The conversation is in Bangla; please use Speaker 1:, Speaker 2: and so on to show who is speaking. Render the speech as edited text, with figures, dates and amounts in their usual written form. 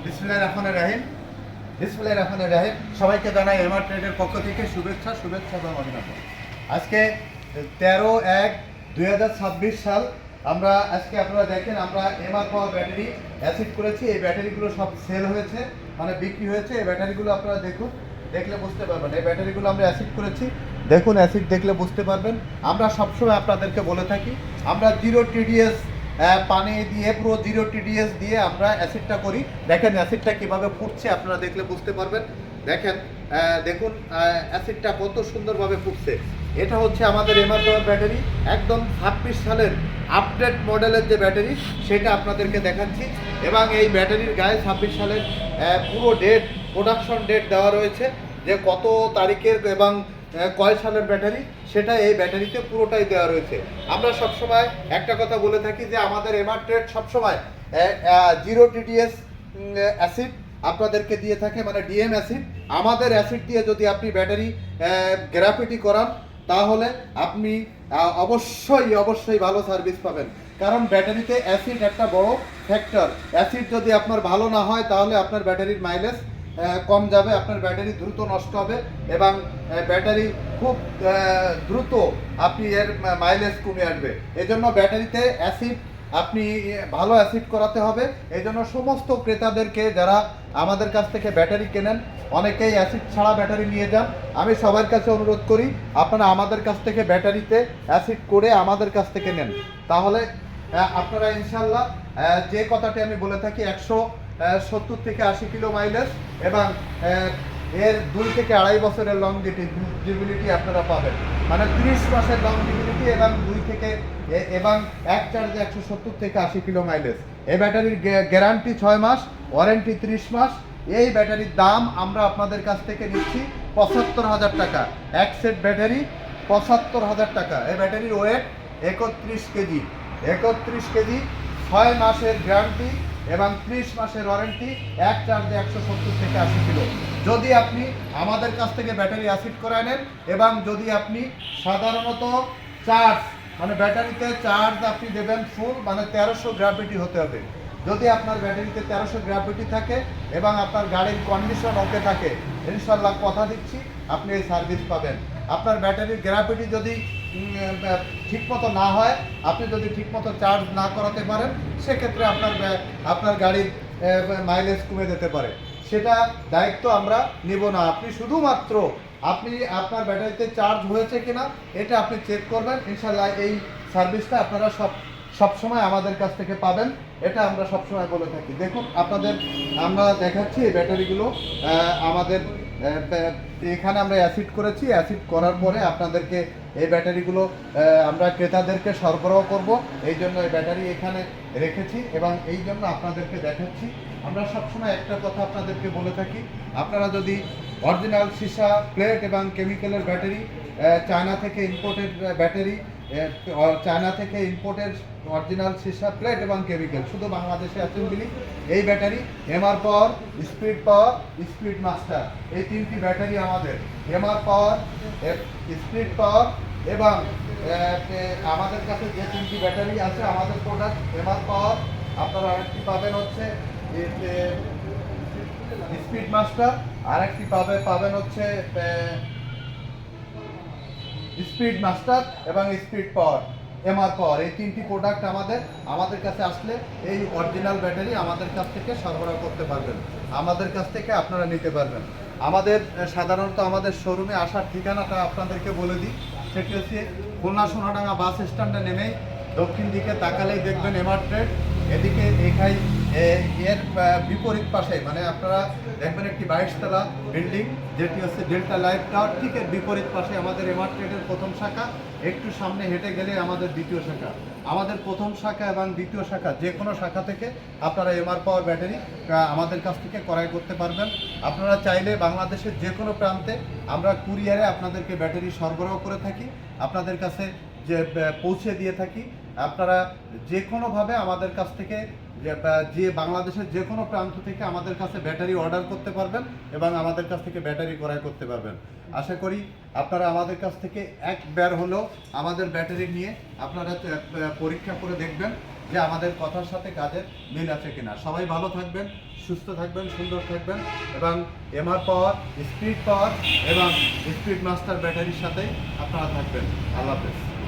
Speaker 1: বিসমিল্লাহির রহমানির রহিম। বিসমিল্লাহির রহমানির রহিম। সবাইকে জানাই এমআর ট্রেডের পক্ষ থেকে শুভেচ্ছা এবং অভিনন্দন। আজকে 13/1/2026 সাল। আমরা আজকে আপনারা দেখেন আমরা এমআর পাওয়ার ব্যাটারি অ্যাসিড করেছি। এই ব্যাটারিগুলো সব সেল হয়েছে, মানে বিক্রি হয়েছে। এই ব্যাটারিগুলো আপনারা দেখুন, দেখলে বুঝতে পারবেন। এই ব্যাটারিগুলো আমরা অ্যাসিড করেছি, দেখুন অ্যাসিড দেখলে বুঝতে পারবেন। আমরা সবসময় আপনাদেরকে বলে থাকি আমরা 0 TDS পানি দিয়ে, পুরো 0 TDS দিয়ে আমরা অ্যাসিডটা করি। দেখেন অ্যাসিডটা কীভাবে ফুটছে, আপনারা দেখলে বুঝতে পারবেন। দেখুন অ্যাসিডটা কত সুন্দরভাবে ফুটছে। এটা হচ্ছে আমাদের এমআর পাওয়ার ব্যাটারি, একদম 26 সালের আপডেট মডেলের যে ব্যাটারি সেটা আপনাদেরকে দেখাচ্ছি। এবং এই ব্যাটারির গায়ে 26 সালের পুরো ডেট, প্রোডাকশন ডেট দেওয়া রয়েছে, যে কত তারিখের এবং কয় সালের ব্যাটারি, সেটা এই ব্যাটারিতে পুরোটাই দেওয়া রয়েছে। আমরা সবসময় একটা কথা বলে থাকি যে আমাদের এমআর ট্রেড সবসময় 0 TDS অ্যাসিড আপনাদেরকে দিয়ে থাকে, মানে ডিএম অ্যাসিড। আমাদের অ্যাসিড দিয়ে যদি আপনি ব্যাটারি গ্রাফিটি করান তাহলে আপনি অবশ্যই ভালো সার্ভিস পাবেন। কারণ ব্যাটারিতে অ্যাসিড একটা বড় ফ্যাক্টর। অ্যাসিড যদি আপনার ভালো না হয় তাহলে আপনার ব্যাটারির মাইলেজ কম যাবে, আপনার ব্যাটারি দ্রুত নষ্ট হবে এবং ব্যাটারি খুব দ্রুত আপনি এর মাইলেজ কমে আসবে। এজন্য ব্যাটারিতে অ্যাসিড আপনি ভালো অ্যাসিড করাতে হবে। এই জন্য সমস্ত ক্রেতাদেরকে যারা আমাদের কাছ থেকে ব্যাটারি কেনেন, অনেকেই অ্যাসিড ছাড়া ব্যাটারি নিয়ে যান। আমি সবার কাছে অনুরোধ করি আপনারা আমাদের কাছ থেকে ব্যাটারিতে অ্যাসিড করে আমাদের কাছ থেকে নেন, তাহলে আপনারা ইনশাল্লাহ যে কথাটি আমি বলে থাকি 170 থেকে 80 কিলো মাইলেজ এবং এর 2 থেকে 2.5 বছরের লংজিভিলিটি আপনারা পাবেন, মানে 30 মাসের লংজিভিলিটি এবং 2 থেকে এবং এক চার্জে 170 থেকে 80 কিলো মাইলেজ। এই ব্যাটারির গ্যারান্টি 6 মাস, ওয়ারেন্টি 30 মাস। এই ব্যাটারির দাম আমরা আপনাদের কাছ থেকে নিচ্ছি 75,000 টাকা। এক সেট ব্যাটারি 75,000 টাকা। এই ব্যাটারির ওয়েট 31 কেজি, 31 কেজি, 6 মাসের গ্যারান্টি এবং 30 মাসের ওয়ারেন্টি, এক চার্জে 170 থেকে 80 কিলো। যদি আপনি আমাদের কাছ থেকে ব্যাটারি অ্যাসিড করায় নেন এবং যদি আপনি সাধারণত চার্জ, মানে ব্যাটারিতে চার্জ আপনি দেবেন ফুল, মানে 1300 গ্রাভিটি হতে হবে। যদি আপনার ব্যাটারিতে 1300 গ্রাভিটি থাকে এবং আপনার গাড়ির কন্ডিশন ওকে থাকে, ইনশাল্লাহ কথা দিচ্ছি আপনি এই সার্ভিস পাবেন। আপনার ব্যাটারির গ্রাভিটি যদি ঠিকমতো না হয়, আপনি যদি ঠিকমতো চার্জ না করাতে পারেন, সেক্ষেত্রে আপনার গাড়ির মাইলেজ কমে যেতে পারে। সেটা দায়িত্ব আমরা নেব না। আপনি শুধুমাত্র আপনার ব্যাটারিতে চার্জ হয়েছে কিনা এটা আপনি চেক করবেন। ইনশাল্লাহ এই সার্ভিসটা আপনারা সবসময় আমাদের কাছ থেকে পাবেন, এটা আমরা সবসময় বলে থাকি। দেখুন আমরা দেখাচ্ছি এই ব্যাটারিগুলো আমাদের এখানে আমরা অ্যাসিড করেছি। অ্যাসিড করার পরে আপনাদেরকে এই ব্যাটারিগুলো আমরা ক্রেতাদেরকে সরবরাহ করব, এই জন্য এই ব্যাটারি এখানে রেখেছি এবং এই জন্য আপনাদেরকে দেখাচ্ছি। আমরা সবসময় একটা কথা আপনাদেরকে বলে থাকি, আপনারা যদি অরিজিনাল সীসা প্লেট এবং কেমিক্যালের ব্যাটারি, চায়না থেকে ইম্পোর্টেড ব্যাটারি, চায়না থেকে ইম্পোর্টেড অরিজিনাল সীসা প্লেট এবং কেমিক্যাল, শুধু বাংলাদেশে অ্যাসেম্বলি, এই ব্যাটারি এমআর পাওয়ার, স্পিড মাস্টার, এই 3টি ব্যাটারি আমাদের। এমআর পাওয়ার, স্পিড পাওয়ার এবং আমাদের কাছে যে 3টি ব্যাটারি আছে আমাদের প্রোডাক্ট এমআর পাওয়ার, আপনারা আরেকটি পাবেন হচ্ছে স্পিড মাস্টার, আরেকটি পাবেন হচ্ছে স্পিড মাস্টার এবং স্পিড পাওয়ার, এমআর পাওয়ার। এই 3টি প্রোডাক্ট আমাদের কাছে আসলে এই অরিজিনাল ব্যাটারি আমাদের কাছ থেকে সরবরাহ করতে পারবেন, আমাদের কাছ থেকে আপনারা নিতে পারবেন। আমাদের সাধারণত আমাদের শোরুমে আসার ঠিকানাটা আপনাদেরকে বলে দিই। সেটি হচ্ছে খুলনা সোনাডাঙ্গা বাস স্ট্যান্ডে নেমেই দক্ষিণ দিকে তাকালেই দেখবেন এমআর ট্রেড। এদিকে এর বিপরীত পাশে মানে আপনারা দেখবেন একটি 22 তলা বিল্ডিং, যেটি হচ্ছে ডেল্টা লাইফ টাওয়ার, ঠিক এর বিপরীত পাশে আমাদের এমআর ট্রেডের প্রথম শাখা। একটু সামনে হেঁটে গেলে আমাদের দ্বিতীয় শাখা। আমাদের প্রথম শাখা এবং দ্বিতীয় শাখা যে কোনো শাখা থেকে আপনারা এমআর পাওয়ার ব্যাটারি আমাদের কাছ থেকে ক্রয় করতে পারবেন। আপনারা চাইলে বাংলাদেশের যে কোনো প্রান্তে আমরা কুরিয়ারে আপনাদেরকে ব্যাটারি সরবরাহ করে থাকি, আপনাদের কাছে যে পৌঁছে দিয়ে থাকি। আপনারা যে কোনোভাবে আমাদের কাছ থেকে যে বাংলাদেশের যে কোনো প্রান্ত থেকে আমাদের কাছে ব্যাটারি অর্ডার করতে পারবেন এবং আমাদের কাছ থেকে ব্যাটারি ক্রয় করতে পারবেন। আশা করি আপনারা আমাদের কাছ থেকে একবার হলেও আমাদের ব্যাটারি নিয়ে আপনারা পরীক্ষা করে দেখবেন যে আমাদের কথার সাথে কাজের মিল আছে কিনা। সবাই ভালো থাকবেন, সুস্থ থাকবেন, সুন্দর থাকবেন এবং এমআর পাওয়ার, স্পিড পাওয়ার এবং স্পিড মাস্টার ব্যাটারির সাথে আপনারা থাকবেন। আল্লাহ হাফেজ।